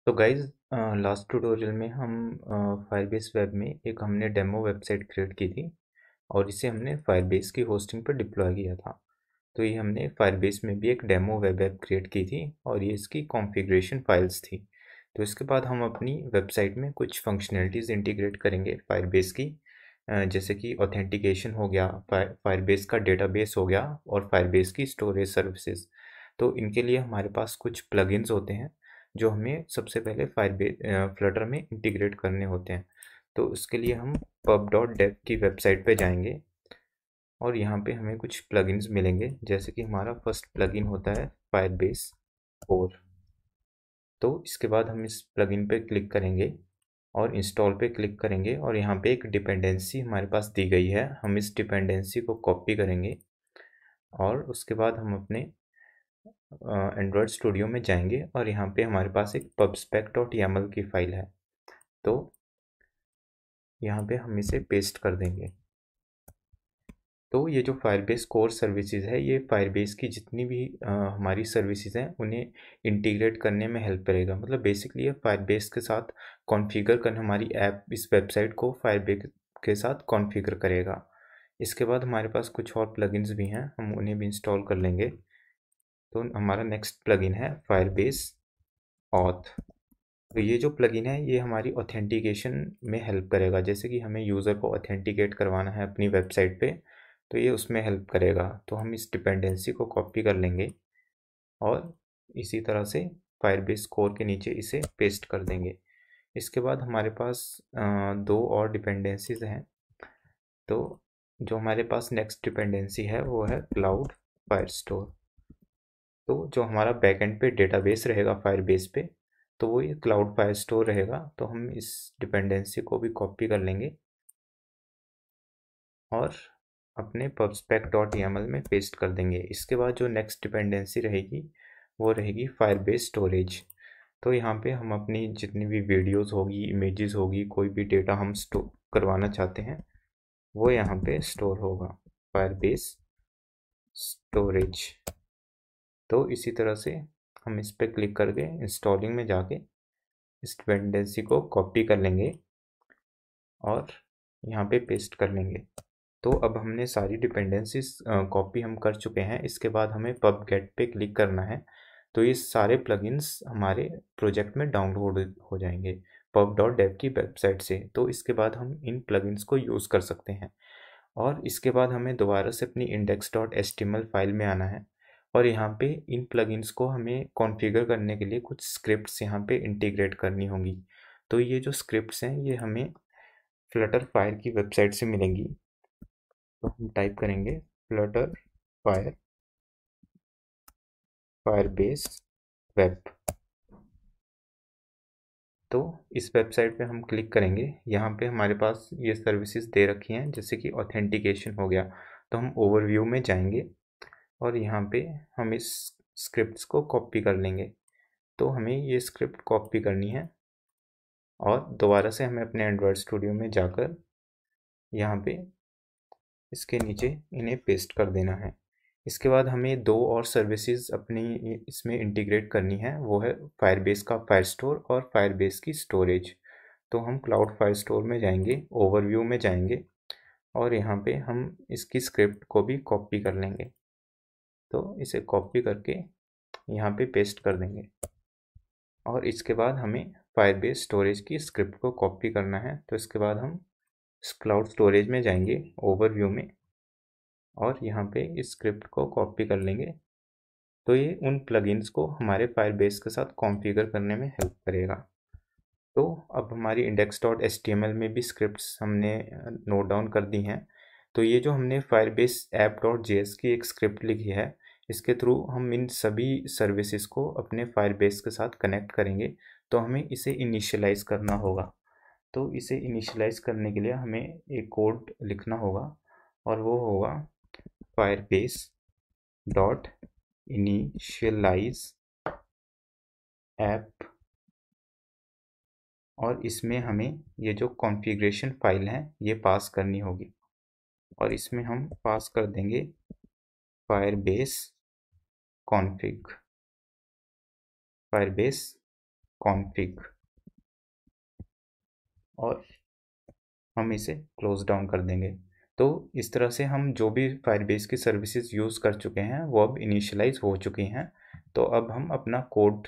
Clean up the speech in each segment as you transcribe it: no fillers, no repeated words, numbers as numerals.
तो guys last tutorial में हम फायरबेस वेब में एक हमने डेमो वेबसाइट क्रिएट की थी और इसे हमने फायरबेस की होस्टिंग पर डिप्लॉय किया था। तो ये हमने फायरबेस में भी एक डेमो वेब ऐप क्रिएट की थी और ये इसकी कॉन्फ़िगरेशन फाइल्स थी। तो इसके बाद हम अपनी वेबसाइट में कुछ फंक्शनैलिटीज़ इंटीग्रेट करेंगे फायरबेस की, जैसे कि ऑथेंटिकेशन हो गया, फायरबेस का डेटाबेस हो गया और फायरबेस की स्टोरेज सर्विसेज। तो इनके लिए हमारे पास कुछ प्लगइन्स होते हैं जो हमें सबसे पहले फ्लटर में इंटीग्रेट करने होते हैं। तो उसके लिए हम pub.dev की वेबसाइट पे जाएंगे और यहाँ पे हमें कुछ प्लगइन्स मिलेंगे, जैसे कि हमारा फर्स्ट प्लगइन होता है फायरबेस कोर। तो इसके बाद हम इस प्लगइन पे क्लिक करेंगे और इंस्टॉल पे क्लिक करेंगे और यहाँ पे एक डिपेंडेंसी हमारे पास दी गई है, हम इस डिपेंडेंसी को कॉपी करेंगे और उसके बाद हम अपने एंड्रॉयड स्टूडियो में जाएंगे और यहाँ पे हमारे पास एक pubspec.yaml की फ़ाइल है। तो यहाँ पे हम इसे पेस्ट कर देंगे। तो ये जो फायरबेस कोर सर्विसेज है, ये फायरबेस की जितनी भी हमारी सर्विसेज हैं उन्हें इंटीग्रेट करने में हेल्प करेगा। मतलब बेसिकली ये फायरबेस के साथ कॉन्फ़िगर करने, हमारी ऐप इस वेबसाइट को फायरबेस के साथ कॉन्फ़िगर करेगा। इसके बाद हमारे पास कुछ और प्लगइन्स भी हैं, हम उन्हें भी इंस्टॉल कर लेंगे। तो हमारा नेक्स्ट प्लगइन है फायरबेस ऑथ। तो ये जो प्लगइन है ये हमारी ऑथेंटिकेशन में हेल्प करेगा, जैसे कि हमें यूज़र को ऑथेंटिकेट करवाना है अपनी वेबसाइट पे, तो ये उसमें हेल्प करेगा। तो हम इस डिपेंडेंसी को कॉपी कर लेंगे और इसी तरह से फायरबेस कोर के नीचे इसे पेस्ट कर देंगे। इसके बाद हमारे पास दो और डिपेंडेंसीज हैं। तो जो हमारे पास नेक्स्ट डिपेंडेंसी है वो है क्लाउड फायरस्टोर। तो जो हमारा बैकएंड पे डेटाबेस रहेगा फायरबेस पे, तो वो ये क्लाउड फायरस्टोर रहेगा। तो हम इस डिपेंडेंसी को भी कॉपी कर लेंगे और अपने pubspec.yaml में पेस्ट कर देंगे। इसके बाद जो नेक्स्ट डिपेंडेंसी रहेगी वो रहेगी फायरबेस स्टोरेज। तो यहाँ पे हम अपनी जितनी भी वीडियोस होगी, इमेजेस होगी, कोई भी डेटा हम स्टोर करवाना चाहते हैं वो यहाँ पे स्टोर होगा, फायरबेस स्टोरेज। तो इसी तरह से हम इस पर क्लिक करके इंस्टॉलिंग में जाके इस डिपेंडेंसी को कॉपी कर लेंगे और यहाँ पे पेस्ट कर लेंगे। तो अब हमने सारी डिपेंडेंसीज कॉपी हम कर चुके हैं। इसके बाद हमें पब गेट पे क्लिक करना है, तो ये सारे प्लगइन्स हमारे प्रोजेक्ट में डाउनलोड हो जाएंगे pub.dev की वेबसाइट से। तो इसके बाद हम इन प्लगइन्स को यूज़ कर सकते हैं और इसके बाद हमें दोबारा से अपनी index.html फाइल में आना है और यहाँ पे इन प्लगइन्स को हमें कॉन्फ़िगर करने के लिए कुछ स्क्रिप्ट्स यहाँ पे इंटीग्रेट करनी होंगी। तो ये जो स्क्रिप्ट्स हैं ये हमें फ्लटर फायर की वेबसाइट से मिलेंगी। तो हम टाइप करेंगे फ्लटर फायर फायरबेस वेब। तो इस वेबसाइट पे हम क्लिक करेंगे, यहाँ पे हमारे पास ये सर्विसेज दे रखी हैं, जैसे कि ऑथेंटिकेशन हो गया। तो हम ओवरव्यू में जाएंगे और यहाँ पे हम इस स्क्रिप्ट्स को कॉपी कर लेंगे। तो हमें ये स्क्रिप्ट कॉपी करनी है और दोबारा से हमें अपने एंड्रॉयड स्टूडियो में जाकर यहाँ पे इसके नीचे इन्हें पेस्ट कर देना है। इसके बाद हमें दो और सर्विसेज अपनी इसमें इंटीग्रेट करनी है, वो है फायरबेस का फायरस्टोर और फायरबेस की स्टोरेज। तो हम क्लाउड फायरस्टोर में जाएंगे, ओवरव्यू में जाएंगे और यहाँ पे हम इसकी स्क्रिप्ट को भी कॉपी कर लेंगे। तो इसे कॉपी करके यहाँ पे पेस्ट कर देंगे और इसके बाद हमें फायरबेस स्टोरेज की स्क्रिप्ट को कॉपी करना है। तो इसके बाद हम क्लाउड स्टोरेज में जाएंगे, ओवरव्यू में, और यहाँ पे इस स्क्रिप्ट को कॉपी कर लेंगे। तो ये उन प्लगइन्स को हमारे फायरबेस के साथ कॉन्फ़िगर करने में हेल्प करेगा। तो अब हमारी index.html में भी स्क्रिप्ट्स हमने नोट डाउन कर दी हैं। तो ये जो हमने फायरबेस app.js की एक स्क्रिप्ट लिखी है, इसके थ्रू हम इन सभी सर्विसेज को अपने फायरबेस के साथ कनेक्ट करेंगे। तो हमें इसे इनिशियलाइज करना होगा। तो इसे इनिशियलाइज करने के लिए हमें एक कोड लिखना होगा और वो होगा फायरबेस डॉट इनिशियलाइज ऐप, और इसमें हमें ये जो कॉन्फ़िगरेशन फाइल है ये पास करनी होगी और इसमें हम पास कर देंगे फायरबेस कॉन्फ़िग, फायरबेस config और हम इसे क्लोज डाउन कर देंगे। तो इस तरह से हम जो भी फायरबेस की सर्विसेज यूज़ कर चुके हैं वो अब इनिशियलाइज हो चुकी हैं। तो अब हम अपना कोड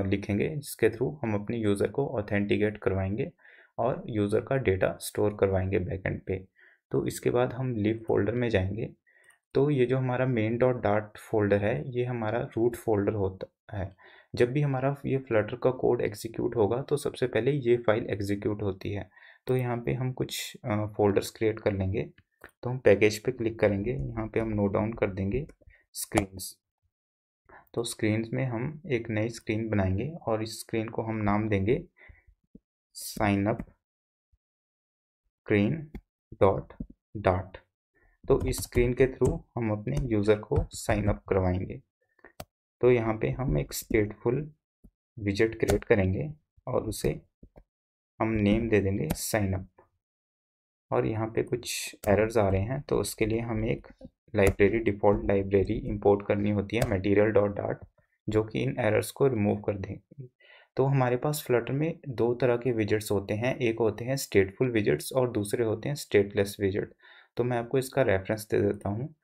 लिखेंगे जिसके थ्रू हम अपने यूज़र को ऑथेंटिकेट करवाएंगे और यूज़र का डेटा स्टोर करवाएंगे बैकएंड पे। तो इसके बाद हम लिव फोल्डर में जाएंगे। तो ये जो हमारा मेन डॉट डाट फोल्डर है ये हमारा रूट फोल्डर होता है। जब भी हमारा ये फ्लटर का कोड एग्जीक्यूट होगा तो सबसे पहले ये फाइल एग्जीक्यूट होती है। तो यहाँ पे हम कुछ फोल्डर्स क्रिएट कर लेंगे। तो हम पैकेज पे क्लिक करेंगे, यहाँ पे हम नोट डाउन कर देंगे स्क्रीन्स। तो स्क्रीन्स में हम एक नई स्क्रीन बनाएंगे और इस स्क्रीन को हम नाम देंगे साइन अप स्क्रीन डॉट डाट। तो इस स्क्रीन के थ्रू हम अपने यूज़र को साइन अप करवाएंगे। तो यहाँ पे हम एक स्टेटफुल विजेट क्रिएट करेंगे और उसे हम नेम दे देंगे साइन अप। और यहाँ पे कुछ एरर्स आ रहे हैं तो उसके लिए हमें एक लाइब्रेरी डिफ़ॉल्ट लाइब्रेरी इंपोर्ट करनी होती है मटेरियल डॉट डाट, जो कि इन एरर्स को रिमूव कर देंगी। तो हमारे पास फ्लटर में दो तरह के विजेट्स होते हैं, एक होते हैं स्टेटफुल विजेट्स और दूसरे होते हैं स्टेटलेस विजेट। तो मैं आपको इसका रेफरेंस दे देता हूँ।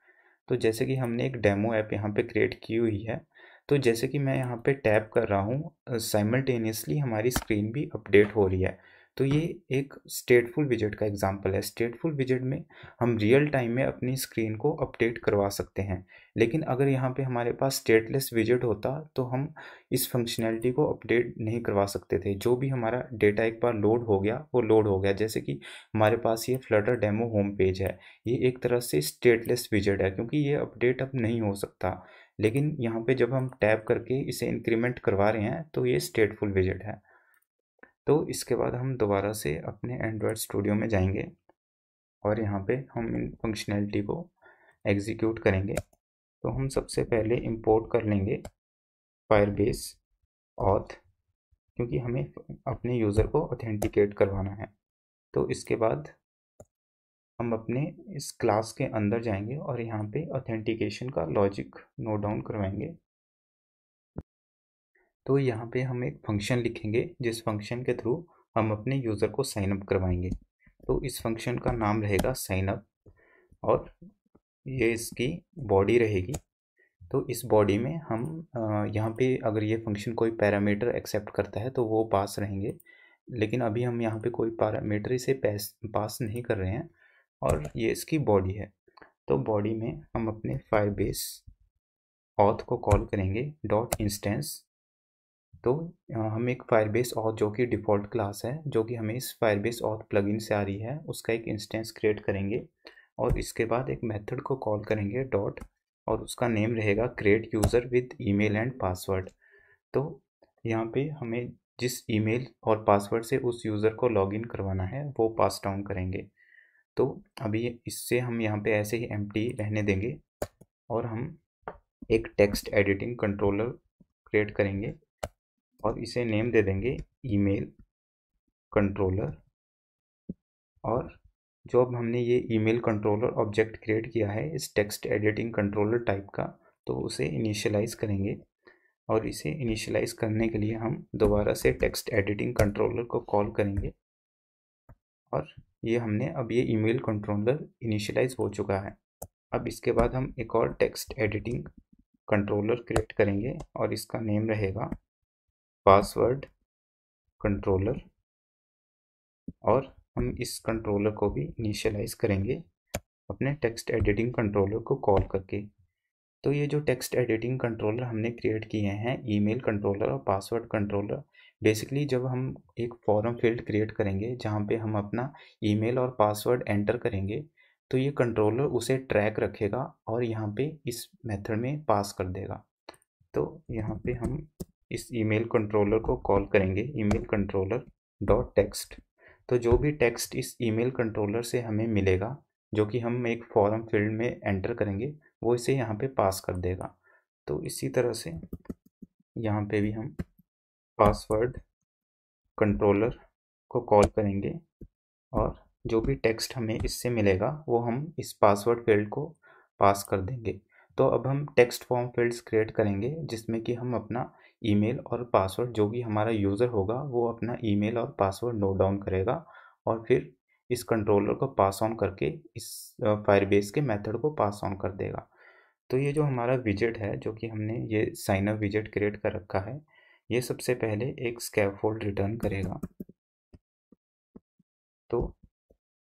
तो जैसे कि हमने एक डेमो ऐप यहाँ पे क्रिएट की हुई है, तो जैसे कि मैं यहाँ पे टैप कर रहा हूँ साइमल्टेनियसली हमारी स्क्रीन भी अपडेट हो रही है। तो ये एक स्टेटफुल विजेट का एग्जांपल है। स्टेटफुल विजेट में हम रियल टाइम में अपनी स्क्रीन को अपडेट करवा सकते हैं। लेकिन अगर यहाँ पे हमारे पास स्टेटलेस विजेट होता तो हम इस फंक्शनैलिटी को अपडेट नहीं करवा सकते थे। जो भी हमारा डेटा एक बार लोड हो गया वो लोड हो गया। जैसे कि हमारे पास ये फ्लटर डेमो होम पेज है, ये एक तरह से स्टेटलेस विजेट है क्योंकि ये अपडेट अब नहीं हो सकता। लेकिन यहाँ पे जब हम टैप करके इसे इंक्रीमेंट करवा रहे हैं तो ये स्टेटफुल विजेट है। तो इसके बाद हम दोबारा से अपने एंड्रॉयड स्टूडियो में जाएंगे और यहाँ पे हम इन फंक्शनैलिटी को एग्जीक्यूट करेंगे। तो हम सबसे पहले इंपोर्ट कर लेंगे फायरबेस ऑथ, क्योंकि हमें अपने यूज़र को ऑथेंटिकेट करवाना है। तो इसके बाद हम अपने इस क्लास के अंदर जाएंगे और यहाँ पे ऑथेंटिकेशन का लॉजिक नोट डाउन करवाएंगे। तो यहाँ पे हम एक फंक्शन लिखेंगे जिस फंक्शन के थ्रू हम अपने यूज़र को साइन अप करवाएंगे। तो इस फंक्शन का नाम रहेगा साइन अप और ये इसकी बॉडी रहेगी। तो इस बॉडी में हम यहाँ पे अगर ये फंक्शन कोई पैरामीटर एक्सेप्ट करता है तो वो पास रहेंगे, लेकिन अभी हम यहाँ पे कोई पैरामीटर इसे पास नहीं कर रहे हैं और ये इसकी बॉडी है। तो बॉडी में हम अपने फायरबेस ऑथ को कॉल करेंगे डॉट इंस्टेंस। तो हम एक फायरबेस ऑथ जो कि डिफ़ॉल्ट क्लास है, जो कि हमें इस फायरबेस ऑथ प्लगइन से आ रही है, उसका एक इंस्टेंस क्रिएट करेंगे और इसके बाद एक मेथड को कॉल करेंगे डॉट, और उसका नेम रहेगा create user with email and password. तो यहाँ पे हमें जिस ईमेल और पासवर्ड से उस यूज़र को लॉगिन करवाना है वो पास डाउन करेंगे। तो अभी इससे हम यहाँ पे ऐसे ही एम्प्टी रहने देंगे और हम एक टेक्स्ट एडिटिंग कंट्रोलर क्रिएट करेंगे और इसे नेम दे देंगे ईमेल कंट्रोलर। और जो अब हमने ये ईमेल कंट्रोलर ऑब्जेक्ट क्रिएट किया है इस टेक्स्ट एडिटिंग कंट्रोलर टाइप का, तो उसे इनिशियलाइज़ करेंगे और इसे इनिशियलाइज़ करने के लिए हम दोबारा से टेक्स्ट एडिटिंग कंट्रोलर को कॉल करेंगे और ये हमने अब ये ईमेल कंट्रोलर इनिशियलाइज़ हो चुका है। अब इसके बाद हम एक और टेक्स्ट एडिटिंग कंट्रोलर क्रिएट करेंगे और इसका नेम रहेगा पासवर्ड कंट्रोलर और हम इस कंट्रोलर को भी इनिशियलाइज़ करेंगे अपने टेक्स्ट एडिटिंग कंट्रोलर को कॉल करके। तो ये जो टेक्स्ट एडिटिंग कंट्रोलर हमने क्रिएट किए हैं ईमेल कंट्रोलर और पासवर्ड कंट्रोलर, बेसिकली जब हम एक फॉर्म फील्ड क्रिएट करेंगे जहाँ पे हम अपना ईमेल और पासवर्ड एंटर करेंगे तो ये कंट्रोलर उसे ट्रैक रखेगा और यहाँ पे इस मेथड में पास कर देगा। तो यहाँ पे हम इस ईमेल कंट्रोलर को कॉल करेंगे ईमेल कंट्रोलर डॉट टेक्स्ट। तो जो भी टेक्स्ट इस ईमेल कंट्रोलर से हमें मिलेगा जो कि हम एक फॉर्म फील्ड में एंटर करेंगे वो इसे यहाँ पे पास कर देगा। तो इसी तरह से यहाँ पे भी हम पासवर्ड कंट्रोलर को कॉल करेंगे और जो भी टेक्स्ट हमें इससे मिलेगा वो हम इस पासवर्ड फील्ड को पास कर देंगे। तो अब हम टेक्स्ट फॉर्म फील्ड्स क्रिएट करेंगे जिसमें कि हम अपना ईमेल और पासवर्ड, जो भी हमारा यूज़र होगा वो अपना ईमेल और पासवर्ड नोट डाउन करेगा और फिर इस कंट्रोलर को पास ऑन करके इस फायरबेस के मेथड को पास ऑन कर देगा। तो ये जो हमारा विजेट है, जो कि हमने ये साइन अप विजेट क्रिएट कर रखा है, ये सबसे पहले एक स्कैफोल्ड रिटर्न करेगा। तो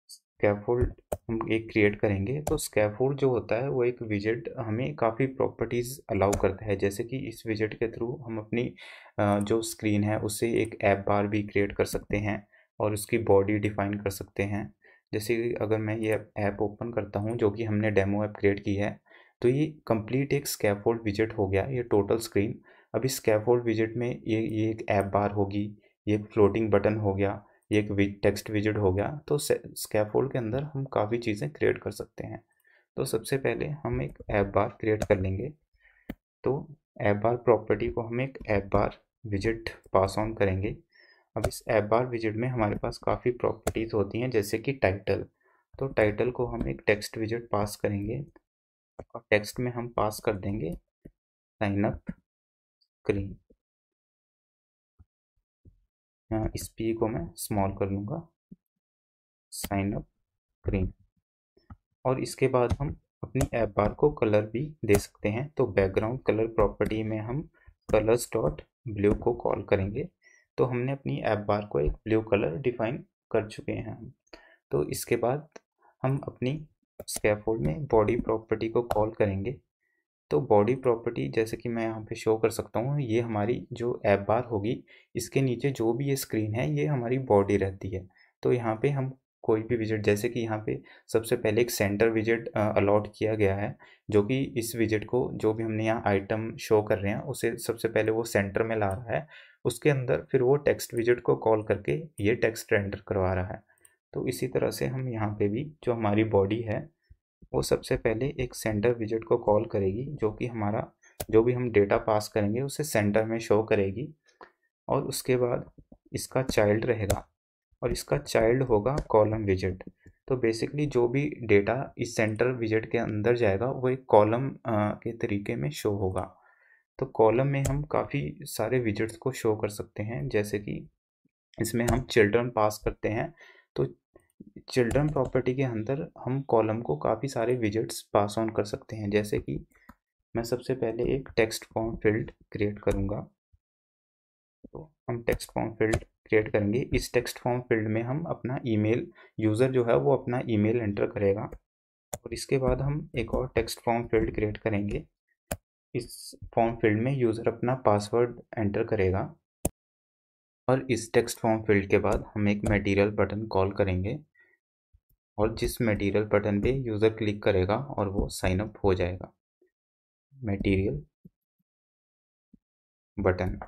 स्कैफोल्ड हम एक क्रिएट करेंगे, तो स्कैफोल्ड जो होता है वो एक विजेट हमें काफ़ी प्रॉपर्टीज़ अलाउ करता है। जैसे कि इस विजेट के थ्रू हम अपनी जो स्क्रीन है उससे एक ऐप बार भी क्रिएट कर सकते हैं और उसकी बॉडी डिफाइन कर सकते हैं। जैसे कि अगर मैं ये ऐप ओपन करता हूँ जो कि हमने डेमो ऐप क्रिएट की है, तो ये कंप्लीट एक स्कैफोल्ड विजेट हो गया, ये टोटल स्क्रीन। अब इस स्कैफोल्ड विजेट में ये एक ऐप बार होगी, ये एक फ्लोटिंग बटन हो गया, ये एक टेक्स्ट विजेट हो गया। तो स्कैफोल्ड के अंदर हम काफ़ी चीज़ें क्रिएट कर सकते हैं। तो सबसे पहले हम एक ऐप बार क्रिएट कर लेंगे। तो ऐप बार प्रॉपर्टी को हम एक ऐप बार विजेट पास ऑन करेंगे। अब इस ऐप बार विजेट में हमारे पास काफ़ी प्रॉपर्टीज़ होती हैं, जैसे कि टाइटल। तो टाइटल को हम एक टेक्स्ट विजेट पास करेंगे और टेक्स्ट में हम पास कर देंगे साइन अप स्क्रीन। इस पी को मैं स्मॉल कर लूँगा, साइन अप स्क्रीन। और इसके बाद हम अपनी ऐप बार को कलर भी दे सकते हैं। तो बैकग्राउंड कलर प्रॉपर्टी में हम कलर्स डॉट ब्लू को कॉल करेंगे। तो हमने अपनी ऐप बार को एक ब्लू कलर डिफाइन कर चुके हैं हम। तो इसके बाद हम अपनी स्कैफोल्ड में बॉडी प्रॉपर्टी को कॉल करेंगे। तो बॉडी प्रॉपर्टी जैसे कि मैं यहाँ पे शो कर सकता हूँ, ये हमारी जो ऐप बार होगी इसके नीचे जो भी ये स्क्रीन है ये हमारी बॉडी रहती है। तो यहाँ पे हम कोई भी विजेट, जैसे कि यहाँ पे सबसे पहले एक सेंटर विजेट अलॉट किया गया है, जो कि इस विजेट को जो भी हमने यहाँ आइटम शो कर रहे हैं उसे सबसे पहले वो सेंटर में ला रहा है। उसके अंदर फिर वो टेक्स्ट विजेट को कॉल करके ये टेक्स्ट रेंडर करवा रहा है। तो इसी तरह से हम यहाँ पे भी जो हमारी बॉडी है वो सबसे पहले एक सेंटर विजेट को कॉल करेगी, जो कि हमारा जो भी हम डेटा पास करेंगे उसे सेंटर में शो करेगी। और उसके बाद इसका चाइल्ड रहेगा और इसका चाइल्ड होगा कॉलम विजेट। तो बेसिकली जो भी डेटा इस सेंटर विजेट के अंदर जाएगा वो एक कॉलम के तरीके में शो होगा। तो कॉलम में हम काफ़ी सारे विजेट्स को शो कर सकते हैं, जैसे कि इसमें हम चिल्ड्रन पास करते हैं। तो चिल्ड्रन प्रॉपर्टी के अंदर हम कॉलम को काफ़ी सारे विजेट्स पास ऑन कर सकते हैं। जैसे कि मैं सबसे पहले एक टेक्स्ट फॉर्म फील्ड क्रिएट करूँगा। तो हम टेक्स्ट फॉर्म फील्ड क्रिएट करेंगे। इस टेक्स्ट फॉर्म फील्ड में हम अपना ईमेल, यूज़र जो है वो अपना ईमेल एंटर करेगा। और इसके बाद हम एक और टेक्स्ट फॉर्म फील्ड क्रिएट करेंगे। इस फॉर्म फील्ड में यूज़र अपना पासवर्ड एंटर करेगा। और इस टेक्स्ट फॉर्म फील्ड के बाद हम एक मटेरियल बटन कॉल करेंगे और जिस मटेरियल बटन पे यूज़र क्लिक करेगा और वो साइन अप हो जाएगा, मटेरियल बटन।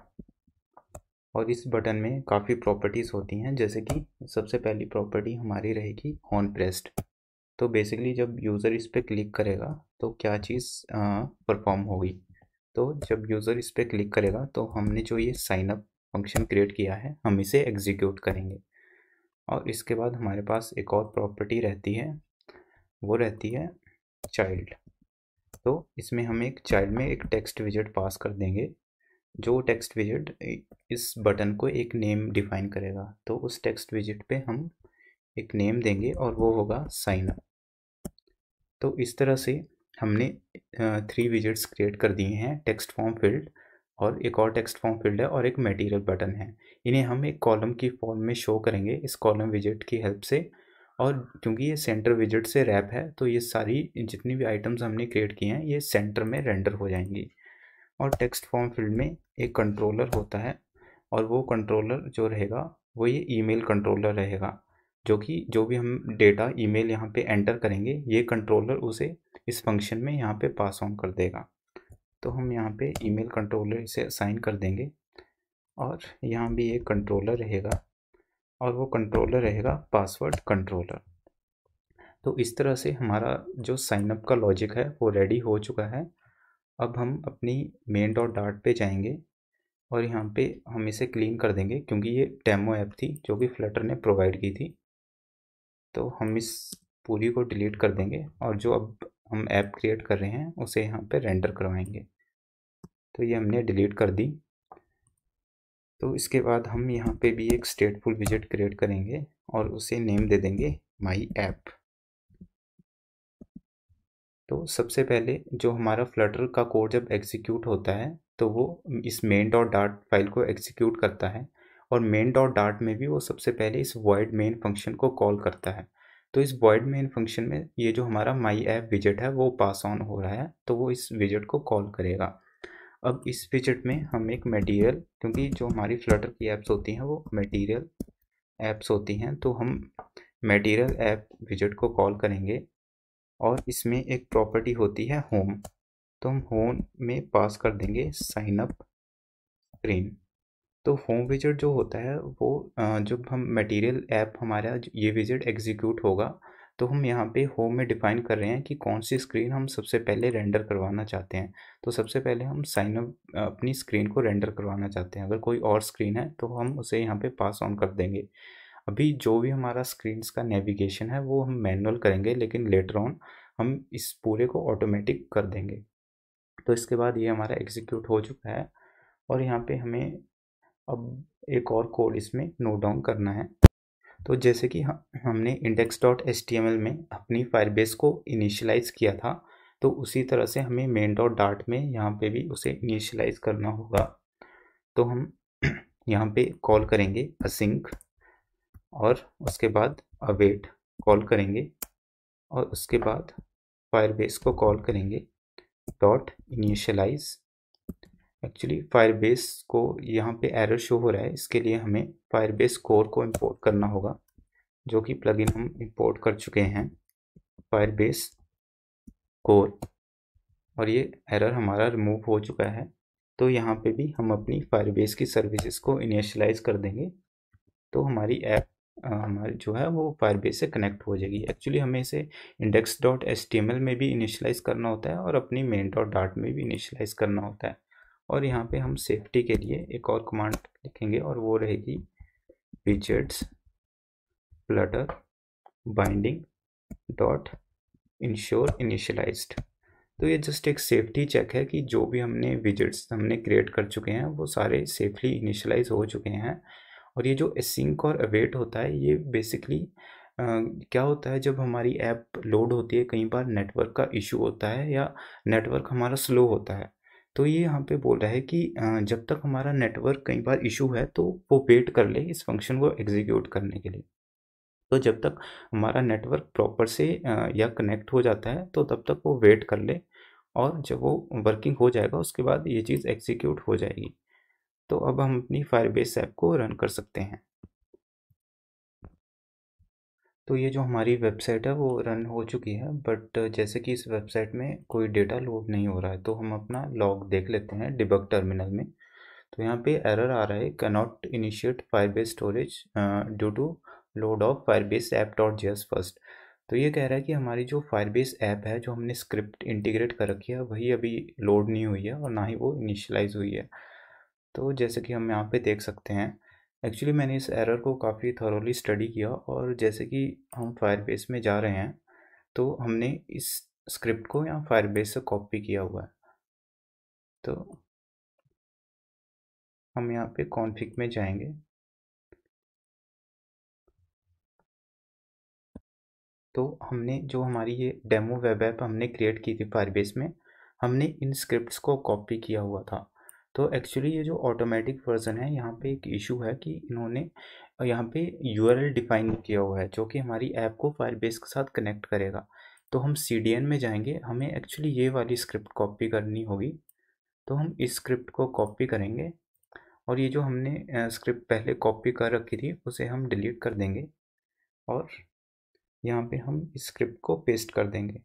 और इस बटन में काफ़ी प्रॉपर्टीज़ होती हैं, जैसे कि सबसे पहली प्रॉपर्टी हमारी रहेगी ऑन प्रेस्ड। तो बेसिकली जब यूज़र इस पर क्लिक करेगा तो क्या चीज़ परफॉर्म होगी। तो जब यूज़र इस पर क्लिक करेगा तो हमने जो ये साइन अप फंक्शन क्रिएट किया है हम इसे एग्जीक्यूट करेंगे। और इसके बाद हमारे पास एक और प्रॉपर्टी रहती है, वो रहती है चाइल्ड। तो इसमें हम एक चाइल्ड में एक टेक्स्ट विजेट पास कर देंगे, जो टेक्स्ट विजेट इस बटन को एक नेम डिफाइन करेगा। तो उस टेक्स्ट विजेट पे हम एक नेम देंगे और वो होगा साइन अप। तो इस तरह से हमने 3 विजेट्स क्रिएट कर दिए हैं, टेक्स्ट फॉर्म फील्ड और एक और टेक्स्ट फॉर्म फील्ड है और एक मटेरियल बटन है। इन्हें हम एक कॉलम की फॉर्म में शो करेंगे इस कॉलम विजेट की हेल्प से। और क्योंकि ये सेंटर विजेट से रैप है तो ये सारी जितनी भी आइटम्स हमने क्रिएट किए हैं ये सेंटर में रेंडर हो जाएंगी। और टेक्स्ट फॉर्म फील्ड में एक कंट्रोलर होता है और वो कंट्रोलर जो रहेगा वो ये ईमेल कंट्रोलर रहेगा, जो कि जो भी हम डेटा ईमेल यहाँ पे एंटर करेंगे ये कंट्रोलर उसे इस फंक्शन में यहाँ पे पास ऑन कर देगा। तो हम यहाँ पे ईमेल कंट्रोलर इसे असाइन कर देंगे और यहाँ भी एक कंट्रोलर रहेगा और वो कंट्रोलर रहेगा पासवर्ड कंट्रोलर। तो इस तरह से हमारा जो साइनअप का लॉजिक है वो रेडी हो चुका है। अब हम अपनी मेन डॉट डार्ट पे जाएंगे और यहाँ पे हम इसे क्लीन कर देंगे, क्योंकि ये डेमो ऐप थी जो कि फ्लटर ने प्रोवाइड की थी। तो हम इस पूरी को डिलीट कर देंगे और जो अब हम ऐप क्रिएट कर रहे हैं उसे यहाँ पे रेंडर करवाएंगे। तो ये हमने डिलीट कर दी। तो इसके बाद हम यहाँ पे भी एक स्टेटफुल विजेट क्रिएट करेंगे और उसे नेम दे देंगे माई ऐप। तो सबसे पहले जो हमारा फ्लटर का कोड जब एग्जीक्यूट होता है तो वो इस मेन डॉट डाट फाइल को एग्जीक्यूट करता है, और मेन डॉट डाट में भी वो सबसे पहले इस वॉइड मेन फंक्शन को कॉल करता है। तो इस वॉइड मेन फंक्शन में ये जो हमारा माई ऐप विजेट है वो पास ऑन हो रहा है, तो वो इस विजेट को कॉल करेगा। अब इस विजेट में हम एक मटेरियल, क्योंकि जो हमारी फ्लटर की ऐप्स होती हैं वो मटेरियल ऐप्स होती हैं, तो हम मटेरियल ऐप विजेट को कॉल करेंगे। और इसमें एक प्रॉपर्टी होती है होम, तो हम होम में पास कर देंगे साइन अप स्क्रीन। तो होम विजेट जो होता है वो जब हम मटेरियल ऐप हमारा ये विजेट एग्जीक्यूट होगा तो हम यहाँ पे होम में डिफाइन कर रहे हैं कि कौन सी स्क्रीन हम सबसे पहले रेंडर करवाना चाहते हैं। तो सबसे पहले हम साइन अप अपनी स्क्रीन को रेंडर करवाना चाहते हैं। अगर कोई और स्क्रीन है तो हम उसे यहाँ पे पास ऑन कर देंगे। अभी जो भी हमारा स्क्रीन्स का नेविगेशन है वो हम मैनुअल करेंगे, लेकिन लेटर ऑन हम इस पूरे को ऑटोमेटिक कर देंगे। तो इसके बाद ये हमारा एग्जीक्यूट हो चुका है, और यहाँ पे हमें अब एक और कोड इसमें नोट डाउन करना है। तो जैसे कि हमने index.html में अपनी फायरबेस को इनिशियलाइज़ किया था, तो उसी तरह से हमें मेन डॉट डाट में यहाँ पे भी उसे इनिशियलाइज़ करना होगा। तो हम यहाँ पे कॉल करेंगे असिंक, और उसके बाद अवेट कॉल करेंगे, और उसके बाद फायरबेस को कॉल करेंगे डॉट इनिशियलाइज। एक्चुअली फायरबेस को यहाँ पे एरर शो हो रहा है, इसके लिए हमें फायरबेस कोर को इंपोर्ट करना होगा, जो कि प्लगइन हम इंपोर्ट कर चुके हैं फायरबेस कोर, और ये एरर हमारा रिमूव हो चुका है। तो यहाँ पे भी हम अपनी फायरबेस की सर्विसेज को इनिशियलाइज कर देंगे, तो हमारी ऐप हमारी जो है वो फायरबेस से कनेक्ट हो जाएगी। एक्चुअली हमें इसे index.html में भी इनिशियलाइज करना होता है और अपनी मेन डॉट डाट में भी इनिशियलाइज करना होता है। और यहाँ पे हम सेफ्टी के लिए एक और कमांड लिखेंगे, और वो रहेगी widgets flutter binding dot ensure initialised. तो ये जस्ट एक सेफ्टी चेक है कि जो भी हमने विजेट्स हमने क्रिएट कर चुके हैं वो सारे सेफली इनिशियलाइज हो चुके हैं। और ये जो असिंक और अवेट होता है ये बेसिकली क्या होता है, जब हमारी ऐप लोड होती है कई बार नेटवर्क का इशू होता है या नेटवर्क हमारा स्लो होता है, तो ये यहाँ पे बोल रहा है कि जब तक हमारा नेटवर्क कई बार इशू है तो वो वेट कर ले इस फंक्शन को एग्जीक्यूट करने के लिए। तो जब तक हमारा नेटवर्क प्रॉपर से या कनेक्ट हो जाता है तो तब तक वो वेट कर ले, और जब वो वर्किंग हो जाएगा उसके बाद ये चीज़ एग्जीक्यूट हो जाएगी। तो अब हम अपनी फायरबेस ऐप को रन कर सकते हैं। तो ये जो हमारी वेबसाइट है वो रन हो चुकी है, बट जैसे कि इस वेबसाइट में कोई डेटा लोड नहीं हो रहा है, तो हम अपना लॉग देख लेते हैं डिबग टर्मिनल में। तो यहाँ पे एरर आ रहा है, can not initiate Firebase storage due to load of Firebase app dot JS first. तो ये कह रहा है कि हमारी जो फायरबेस ऐप है जो हमने स्क्रिप्ट इंटीग्रेट कर रखी है वही अभी लोड नहीं हुई है, और ना ही वो इनिशियलाइज हुई है। तो जैसे कि हम यहाँ पे देख सकते हैं, एक्चुअली मैंने इस एरर को काफ़ी थॉरोली स्टडी किया, और जैसे कि हम फायरबेस में जा रहे हैं तो हमने इस स्क्रिप्ट को यहाँ फायरबेस से कॉपी किया हुआ है। तो हम यहाँ पे कॉन्फ़िग में जाएंगे, तो हमने जो हमारी ये डेमो वेब ऐप हमने क्रिएट की थी फायरबेस में, हमने इन स्क्रिप्ट्स को कॉपी किया हुआ था। तो एक्चुअली ये जो ऑटोमेटिक वर्जन है यहाँ पे एक इशू है कि इन्होंने यहाँ पे यूआरएल डिफाइन किया हुआ है जो कि हमारी ऐप को फायरबेस के साथ कनेक्ट करेगा। तो हम सीडीएन में जाएंगे, हमें एक्चुअली ये वाली स्क्रिप्ट कॉपी करनी होगी। तो हम इस स्क्रिप्ट को कॉपी करेंगे, और ये जो हमने स्क्रिप्ट पहले कॉपी कर रखी थी उसे हम डिलीट कर देंगे, और यहाँ पे हम इस स्क्रिप्ट को पेस्ट कर देंगे।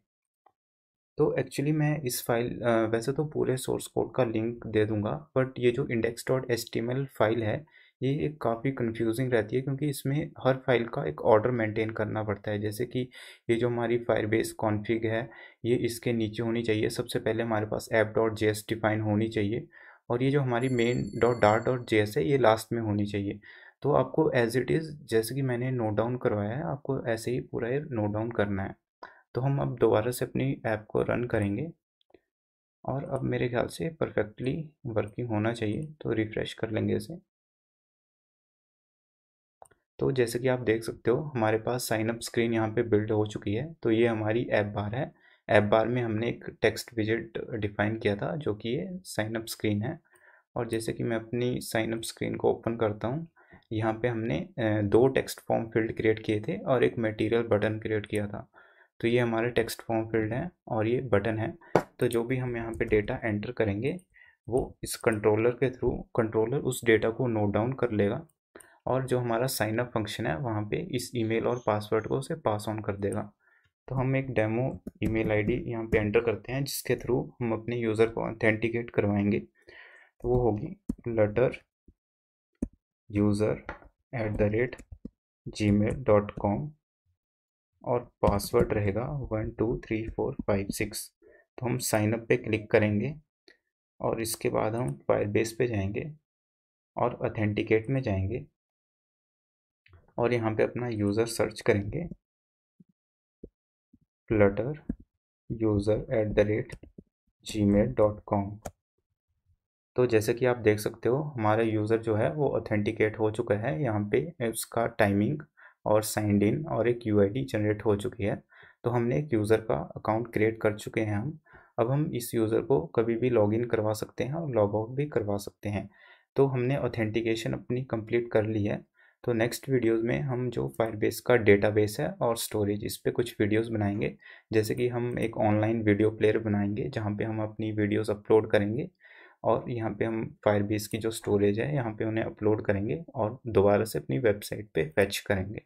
तो एक्चुअली मैं इस फाइल वैसे तो पूरे सोर्स कोड का लिंक दे दूंगा, बट ये जो index.html फाइल है ये एक काफ़ी कंफ्यूजिंग रहती है, क्योंकि इसमें हर फाइल का एक ऑर्डर मेंटेन करना पड़ता है। जैसे कि ये जो हमारी फायरबेस कॉन्फ़िग है ये इसके नीचे होनी चाहिए, सबसे पहले हमारे पास app.js डिफाइन होनी चाहिए, और ये जो हमारी main.dart.js है ये लास्ट में होनी चाहिए। तो आपको एज इट इज़ जैसे कि मैंने नोट डाउन करवाया है आपको ऐसे ही पूरा ये नोट डाउन करना है। तो हम अब दोबारा से अपनी ऐप को रन करेंगे, और अब मेरे ख्याल से परफेक्टली वर्किंग होना चाहिए, तो रिफ़्रेश कर लेंगे इसे। तो जैसे कि आप देख सकते हो हमारे पास साइन अप स्क्रीन यहाँ पे बिल्ड हो चुकी है। तो ये हमारी ऐप बार है। ऐप बार में हमने एक टेक्स्ट विजेट डिफाइन किया था जो कि ये साइन अप स्क्रीन है। और जैसे कि मैं अपनी साइन अप स्क्रीन को ओपन करता हूँ, यहाँ पे हमने दो टेक्स्ट फॉर्म फील्ड क्रिएट किए थे और एक मटेरियल बटन क्रिएट किया था। तो ये हमारे टेक्स्ट फॉर्म फील्ड हैं और ये बटन है। तो जो भी हम यहाँ पे डेटा एंटर करेंगे वो इस कंट्रोलर के थ्रू कंट्रोलर उस डेटा को नोट डाउन कर लेगा और जो हमारा साइन अप फंक्शन है वहाँ पे इस ईमेल और पासवर्ड को उसे पास ऑन कर देगा। तो हम एक डेमो ईमेल आईडी यहाँ पे एंटर करते हैं जिसके थ्रू हम अपने यूज़र को ऑथेंटिकेट करवाएंगे। तो वो होगी flutter user@gmail.com और पासवर्ड रहेगा 123456। तो हम साइन अप पे क्लिक करेंगे और इसके बाद हम फायरबेस पे जाएंगे और ऑथेंटिकेट में जाएंगे और यहाँ पे अपना यूज़र सर्च करेंगे flutter user@gmail.com। तो जैसे कि आप देख सकते हो हमारा यूज़र जो है वो ऑथेंटिकेट हो चुका है। यहाँ पे उसका टाइमिंग और साइंड इन और एक यूआईडी जनरेट हो चुकी है। तो हमने एक यूज़र का अकाउंट क्रिएट कर चुके हैं हम। अब हम इस यूज़र को कभी भी लॉगिन करवा सकते हैं और लॉग आउट भी करवा सकते हैं। तो हमने ऑथेंटिकेशन अपनी कंप्लीट कर ली है। तो नेक्स्ट वीडियोस में हम जो फायरबेस का डेटाबेस है और स्टोरेज इस पे कुछ वीडियोस बनाएंगे। जैसे कि हम एक ऑनलाइन वीडियो प्लेयर बनाएंगे जहाँ पे हम अपनी वीडियोस अपलोड करेंगे और यहाँ पे हम फायरबेस की जो स्टोरेज है यहाँ पे उन्हें अपलोड करेंगे और दोबारा से अपनी वेबसाइट पे फेच करेंगे।